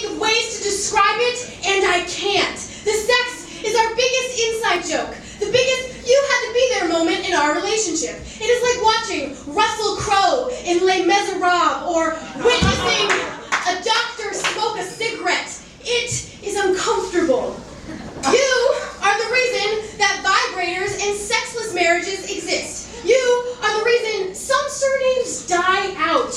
think of ways to describe it, and I can't. The sex is our biggest inside joke. The biggest you had to be there moment in our relationship. It is like watching Russell Crowe in Les Miserables or witnessing a doctor smoke a cigarette. It is uncomfortable. You are the reason that vibrators and sexless marriages exist. You are the reason some surnames die out.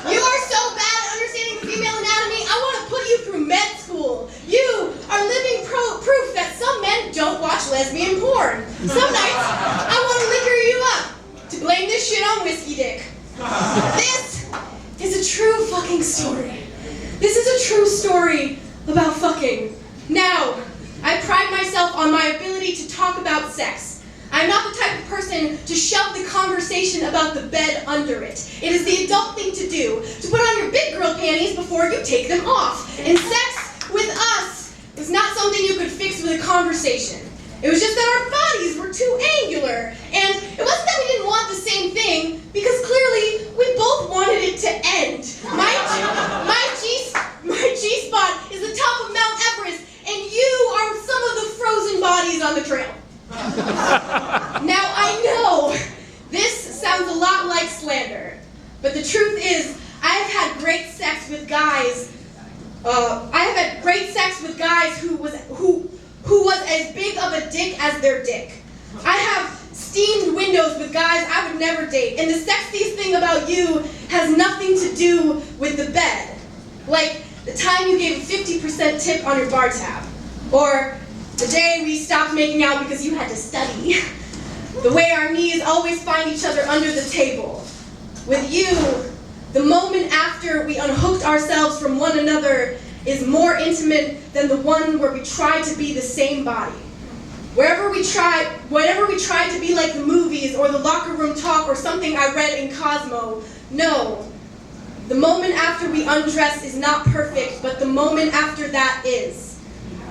You are so bad at understanding the female anatomy, I want to put you through med school. You are living proof that some men don't watch lesbian porn. Some nights, I want to liquor you up to blame this shit on whiskey dick. This is a true fucking story. This is a true story about fucking. Now, I pride myself on my ability to talk about sex. I'm not the type of person to shove the conversation about the bed under it. It is the adult thing to do, to put on your big girl panties before you take them off. And sex with us was not something you could fix with a conversation. It was just that our bodies were too angular. And it wasn't that we didn't want the same thing, because clearly we both wanted it to end. My G-spot is the top of Mount Everest, and you are some of the frozen bodies on the trail. Now, I know this sounds a lot like slander, but the truth is, I have had great sex with guys. Who was as big of a dick as their dick. I have steamed windows with guys I would never date, and the sexiest thing about you has nothing to do with the bed. Like the time you gave a 50% tip on your bar tab, or the day we stopped making out because you had to study. The way our knees always find each other under the table. With you, the moment after we unhooked ourselves from one another is more intimate than the one where we tried to be the same body. Whatever we tried to be like the movies or the locker room talk or something I read in Cosmo, no. The moment after we undress is not perfect, but the moment after that is.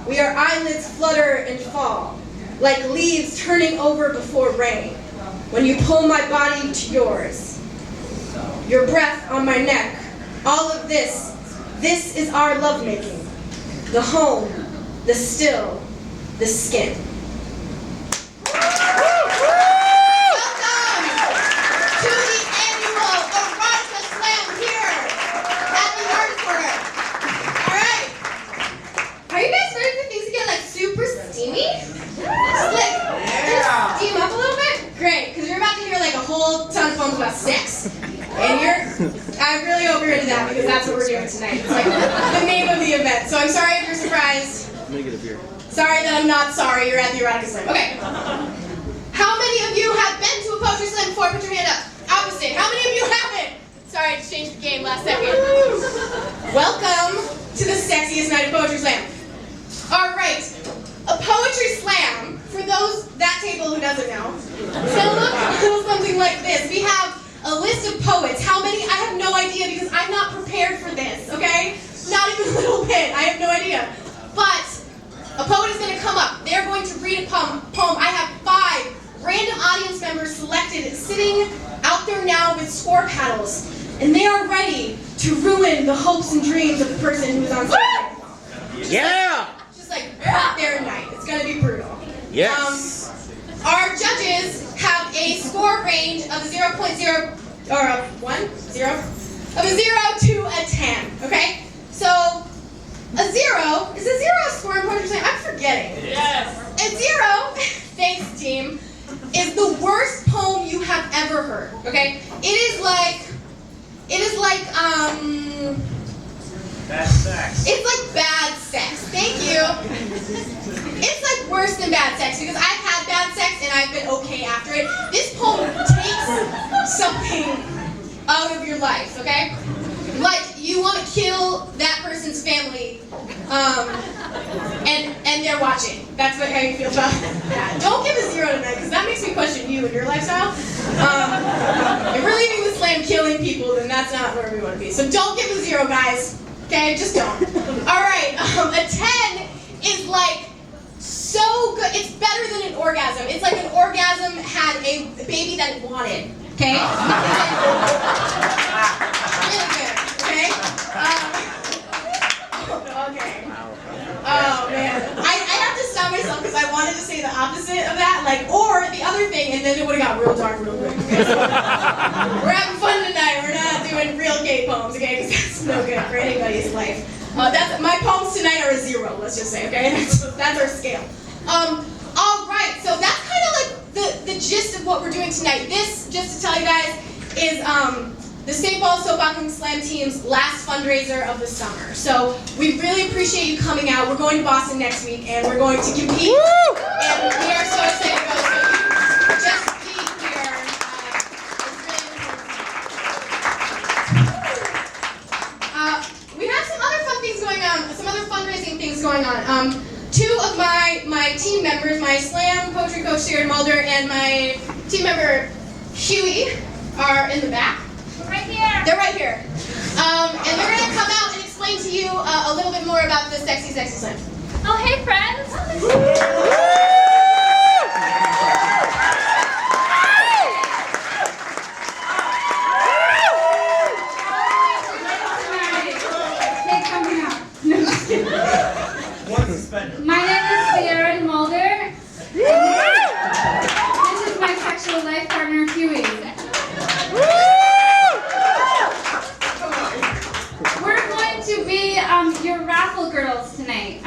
We are eyelids flutter and fall, like leaves turning over before rain, when you pull my body to yours. Your breath on my neck, all of this is our lovemaking. The home, the still, the skin. Welcome to the annual Erotic Slam here at the Artist Corner. All right. Are you guys ready for things to get like super steamy? Slick. Yeah. Steam up a little bit? Great, because you're about to hear like a whole ton of poems about sex. And I really hope you're into that because that's what we're doing tonight. It's like the name of the event. So I'm sorry if you're surprised. Let me get a beer. Sorry that I'm not sorry you're at the Erotic Slam. Okay. How many of you have been to a poetry slam before? Put your hand up. Opposite. How many of you haven't? Sorry, I just changed the game last second. Welcome to the sexiest night of poetry slam. All right. A poetry slam, for that table who doesn't know, it's going to look a little something like this. We have a list of poets. How many? I have no idea because I'm not prepared for this, okay? Not even a little bit. I have no idea. But a poet is going to come up. They're going to read a poem. I have 5 random audience members selected sitting out there now with score paddles. And they are ready to ruin the hopes and dreams of the person who's on stage. Just like their night. It's going to be brutal. Yes. Our judges have a score range of 0.0 or a 1, 0, of a 0 to a 10. Okay, so a 0 is a 0 score in poetry slam. I'm forgetting. Yes. A 0, thanks team, is the worst poem you have ever heard. Okay, it is like bad sex. It's like bad sex. Thank you. It's like worse than bad sex because I've had bad sex and I've been okay after it. This poem takes something out of your life, okay? Like you want to kill that person's family, and they're watching. That's how you feel about that. Don't give a 0 tonight because that makes me question you and your lifestyle. If we're leaving the slam killing people, then that's not where we want to be. So don't give a 0, guys. Okay, just don't. All right, a 10 is like so good. It's better than an orgasm. It's like an orgasm had a baby that it wanted. Okay? Really good. Okay? okay? Okay. Oh man, I have to stop myself because I wanted to say the opposite of that, like, or the other thing, and then it would have got real dark real quick. Okay, so we're having fun tonight. We're not doing real Kait poems, okay? Because that's no good for anybody's life. That's my poems tonight are a 0. Let's just say, okay? That's our scale. All right. So that's kind of like the gist of what we're doing tonight. This, just to tell you guys, is the St. Paul Soapboxing Slam team's last fundraiser of the summer. So we really appreciate you coming out. We're going to Boston next week, and we're going to compete. Woo! And we are so excited to go. So just be here. We have some other fun things going on, some other fundraising things going on. 2 of my team members, my slam poetry coach, Sarah Mulder, and my team member, Huey, are in the back. Right here. They're right here. And they're going to come out and explain to you a little bit more about the Sexy Sexy Slam. Oh, hey, friends. Hey, coming out. No, just kidding. One suspender. My name is Sarah Mulder. This is my sexual life partner, Huey. We're going to be your raffle girls tonight.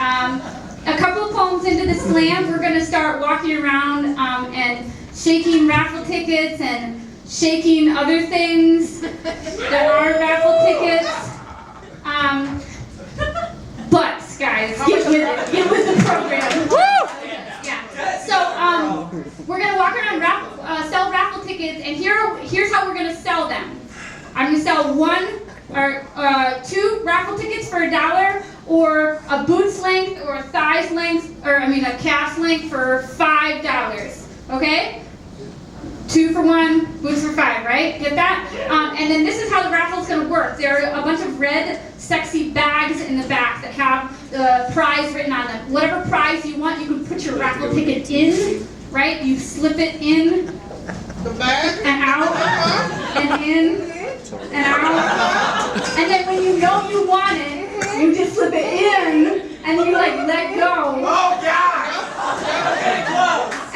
A couple of poems into the slam, we're going to start walking around and shaking raffle tickets and shaking other things that aren't raffle tickets. Butts, guys, get with it. Get with the program. Yeah. So we're going to walk around, sell raffle tickets, and here's how we're going to sell them. I'm going to sell 1 or 2 raffle tickets for $1, or a boots length, or a thighs length, or a calf length for $5. Okay? 2 for 1, boots for 5, right? Get that? And then this is how the raffle is going to work. There are a bunch of red, sexy bags in the back that have the prize written on them. Whatever prize you want, you can put your raffle ticket in, right? You slip it in, The bag? and out, and in, and out. And then when you know you want it, you just slip it in, and you let go. Oh, God!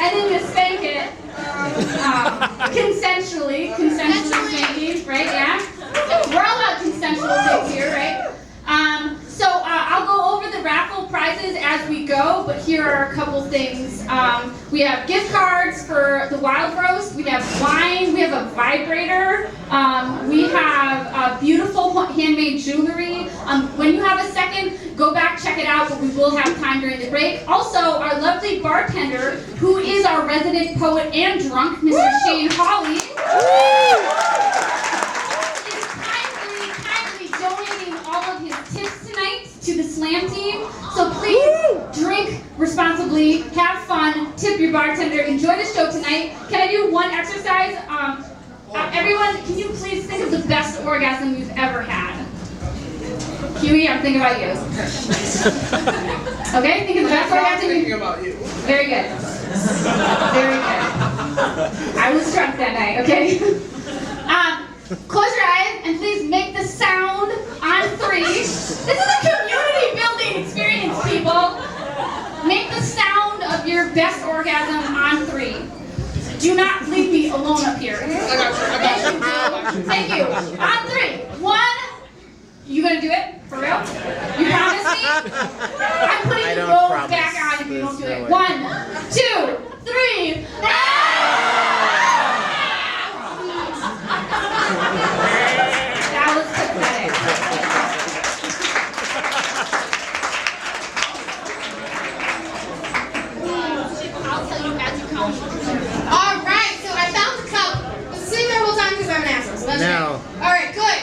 And then you spank it. Consensually spanking, right? Yeah. We're all about consensual things here, right? So I'll go over the raffle prizes as we go, but here are a couple things. We have gift cards for the Wild Roast. We have wine. We have a vibrator. We have beautiful handmade jewelry. When you have a second, go back, check it out, but we will have time during the break. Also, our lovely bartender, who is our resident poet and drunk, Mr. Shane Hawley, is kindly donating all of his tips tonight to the Slam team. So please drink responsibly, have fun, tip your bartender, enjoy the show tonight. Can I do one exercise? Everyone, can you please think of the best orgasm you've ever had? Huey, I'm thinking about you. Okay, think of the best I'm orgasm thinking about you. Very good. Very good. I was drunk that night, okay? Close your eyes and please make the sound on 3. This is a community building experience, people. Make the sound of your best orgasm on 3. Do not leave me alone up here. I got you. Thank you. On 3. 1. You gonna do it? For real? You promise me? I'm putting the robe back on if you don't do it. 1, 2, 3. That was pathetic. I'll tell you as you come. All right, so I found the cup. I was sitting there the whole time because I'm an asshole. So that's No. right. All right, good.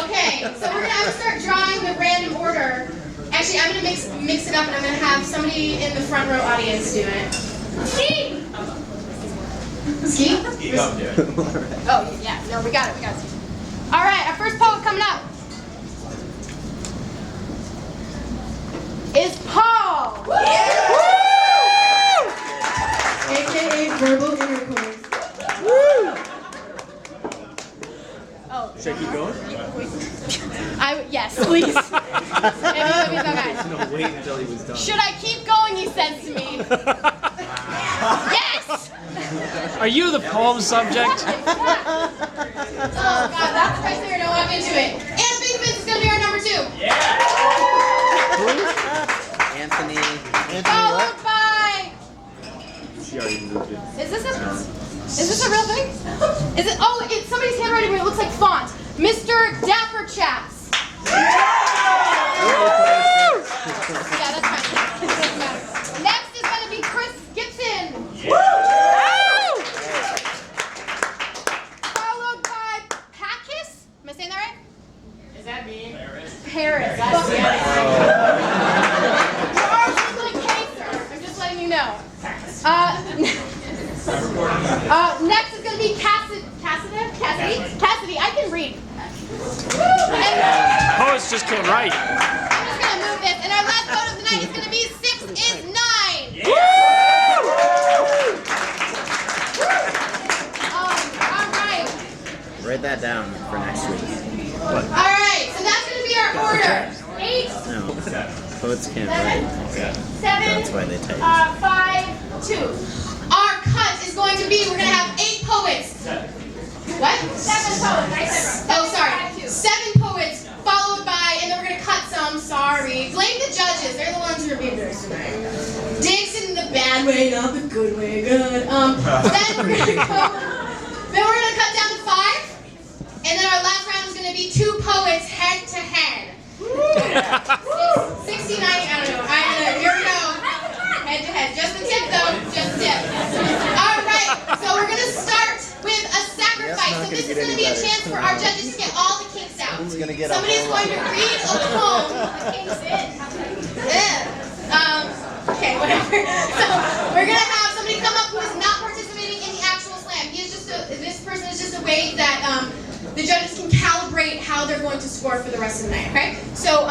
Okay, so I'm gonna start drawing the random order. Actually, I'm gonna mix it up, and I'm gonna have somebody in the front row audience do it. Ski. Ski? Oh yeah, no, we got it. All right, our first poet coming up is Paul. AKA verbal intercourse. Should I keep going? Yes, please. Everybody go, guys. No, wait until he was done. Should I keep going, he says to me. Yes! Are you the poem subject? Oh God, that's the first thing I don't walk into it. Anna Bigman's is gonna be our number 2. Anthony. Followed by. She already moved it. Is this a real thing? Is it? Oh, it's somebody's handwriting, but it looks like font. Mr. Dapper Chaps. Yeah, that's fine. It doesn't matter. Next is gonna be Chris Gibson. Followed by Pakis. Am I saying that right? Is that me? Harris. Like Kait, sir. I'm just letting you know. Next is going to be Cassidy. I can read. Poets just can't write. I'm just going to move this. And our last vote of the night is going to be 6 is 9. All right. Write that down for next week. All right. So that's going to be our order. 8, No, poets can't write. 7, That's why they type. 5, 2. Our cut is going to be, we're going to have 8 poets. What? 7 poets. I said Oh, sorry. 7 poets, followed by, and then we're going to cut some, sorry. Blame the judges. They're the ones who are being nerds tonight. Dicks in the bad way, not the good way. Good. Then we're going to go, then we're going to cut down to 5. And then our last round is going to be 2 poets head to head. 60, 90, I don't know. Here we go. Head to head. Just a tip, though. Just a tip. All right. So we're going to start with a sacrifice. So this is going to be a chance for our judges to get all the kinks out. Somebody's going to read a poem. The kinks in. Okay, whatever. So we're going to have somebody come up who is not participating in the actual slam. This person is just a way that the judges can calibrate how they're going to score for the rest of the night, okay? So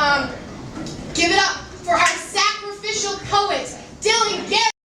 give it up for our sacrificial poet, Dylan Garrett.